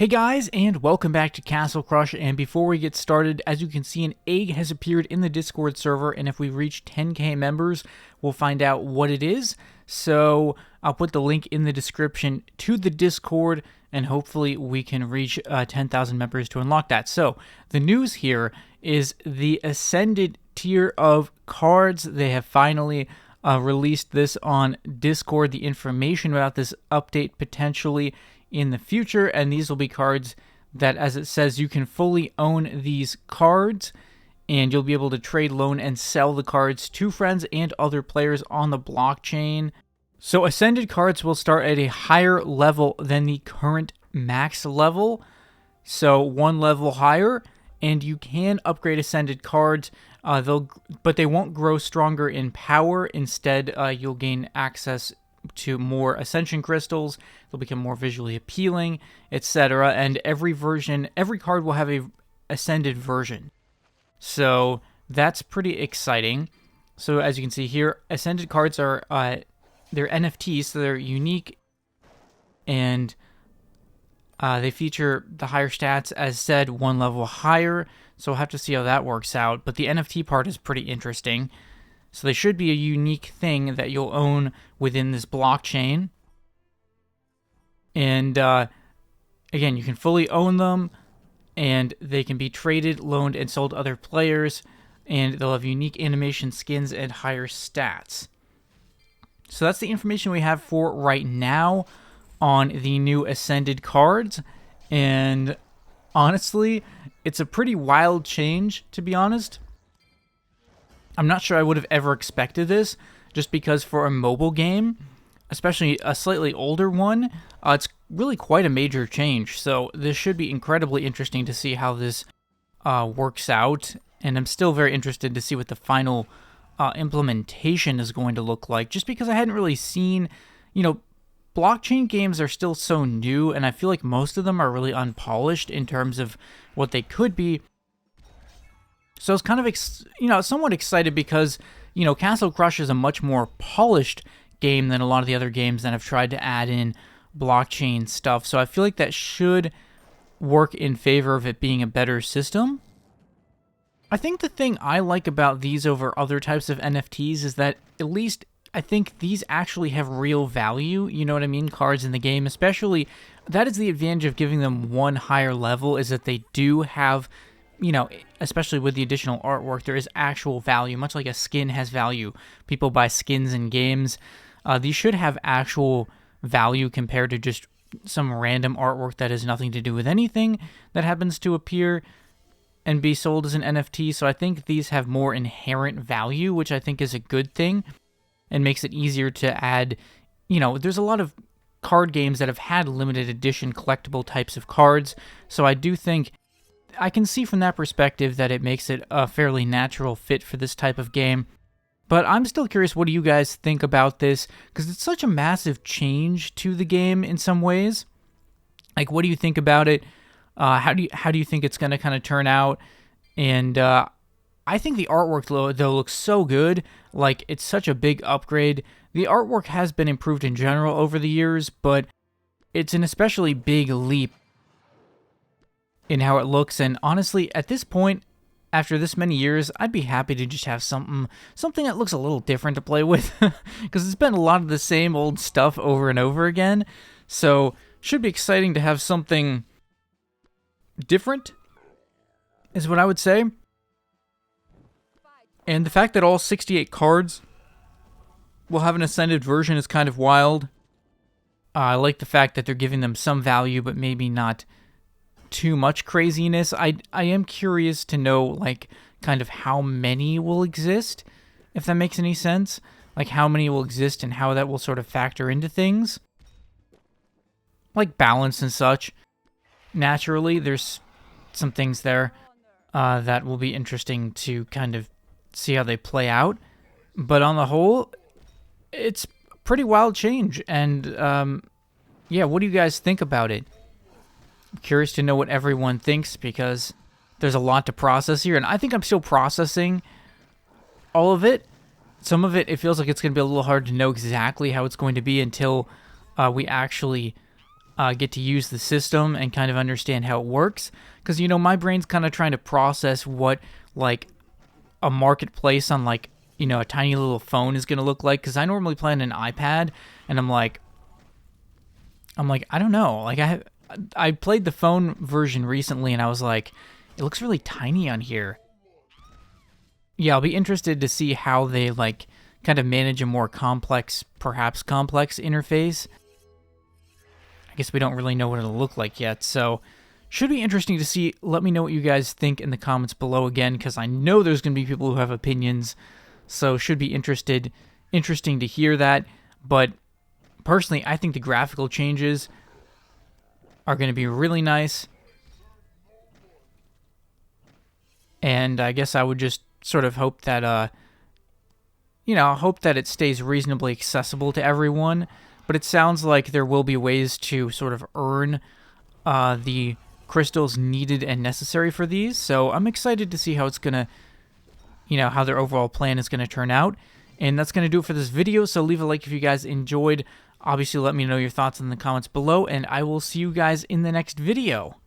Hey guys, and welcome back to Castle Crush, and before we get started, as you can see, an egg has appeared in the Discord server, and if we reach 10k members, we'll find out what it is. So I'll put the link in the description to the Discord, and hopefully we can reach 10,000 members to unlock that. So the news here is the Ascended tier of cards. They have finally released this on Discord, the information about this update potentially in the future, and these will be cards that, as it says, you can fully own these cards, and you'll be able to trade, loan, and sell the cards to friends and other players on the blockchain. So Ascended cards will start at a higher level than the current max level, so one level higher, and you can upgrade Ascended cards, but they won't grow stronger in power. Instead, you'll gain access to more ascension crystals. They'll become more visually appealing, etc. And every card will have a ascended version. So that's pretty exciting. So as you can see here, ascended cards are they're NFTs, so they're unique, and they feature the higher stats, as said, one level higher. So we'll have to see how that works out. But the NFT part is pretty interesting. So they should be a unique thing that you'll own within this blockchain. And again, you can fully own them, and they can be traded, loaned, and sold to other players, and they'll have unique animation skins and higher stats. So that's the information we have for right now on the new Ascended cards. And honestly, it's a pretty wild change, to be honest. I'm not sure I would have ever expected this, just because for a mobile game, especially a slightly older one, it's really quite a major change. So this should be incredibly interesting to see how this works out, and I'm still very interested to see what the final implementation is going to look like, just because I hadn't really seen, blockchain games are still so new, and I feel like most of them are really unpolished in terms of what they could be. So I was kind of, somewhat excited because, Castle Crush is a much more polished game than a lot of the other games that have tried to add in blockchain stuff. So I feel like that should work in favor of it being a better system. I think the thing I like about these over other types of NFTs is that at least I think these actually have real value, you know what I mean? Cards in the game, especially, that is the advantage of giving them one higher level, is that they do have, especially with the additional artwork, there is actual value, much like a skin has value. People buy skins in games. These should have actual value compared to just some random artwork that has nothing to do with anything that happens to appear and be sold as an NFT. So I think these have more inherent value, which I think is a good thing and makes it easier to add. There's a lot of card games that have had limited edition collectible types of cards. So I do think I can see from that perspective that it makes it a fairly natural fit for this type of game. But I'm still curious, what do you guys think about this? Because it's such a massive change to the game in some ways. Like, what do you think about it? How do you think it's going to kind of turn out? And I think the artwork, though, looks so good. Like, it's such a big upgrade. The artwork has been improved in general over the years, but it's an especially big leap in how it looks. And honestly, at this point, after this many years, I'd be happy to just have something that looks a little different to play with, because it's been a lot of the same old stuff over and over again. So should be exciting to have something different, is what I would say. And the fact that all 68 cards will have an Ascended version is kind of wild. I like the fact that they're giving them some value, but maybe not too much craziness. I am curious to know, like, kind of how many will exist, if that makes any sense. Like, how many will exist and how that will sort of factor into things. Like balance and such. Naturally, there's some things there that will be interesting to kind of see how they play out. But on the whole, it's a pretty wild change. And, yeah, what do you guys think about it? I'm curious to know what everyone thinks, because there's a lot to process here. And I think I'm still processing all of it. Some of it, it feels like it's going to be a little hard to know exactly how it's going to be until we actually get to use the system and kind of understand how it works. Because, you know, my brain's kind of trying to process what, like, a marketplace on, like, you know, a tiny little phone is going to look like. Because I normally play on an iPad, and I'm like, I don't know. Like, I played the phone version recently, and I was like, it looks really tiny on here. Yeah, I'll be interested to see how they, like, kind of manage a more complex, perhaps complex interface. I guess we don't really know what it'll look like yet, so should be interesting to see. Let me know what you guys think in the comments below again, because I know there's going to be people who have opinions, so should be interesting to hear that. But personally, I think the graphical changes are going to be really nice, and I guess I would just sort of hope that, hope that it stays reasonably accessible to everyone. But it sounds like there will be ways to sort of earn the crystals needed and necessary for these. So I'm excited to see how it's going to, how their overall plan is going to turn out. And that's going to do it for this video. So leave a like if you guys enjoyed. Obviously, let me know your thoughts in the comments below. And I will see you guys in the next video.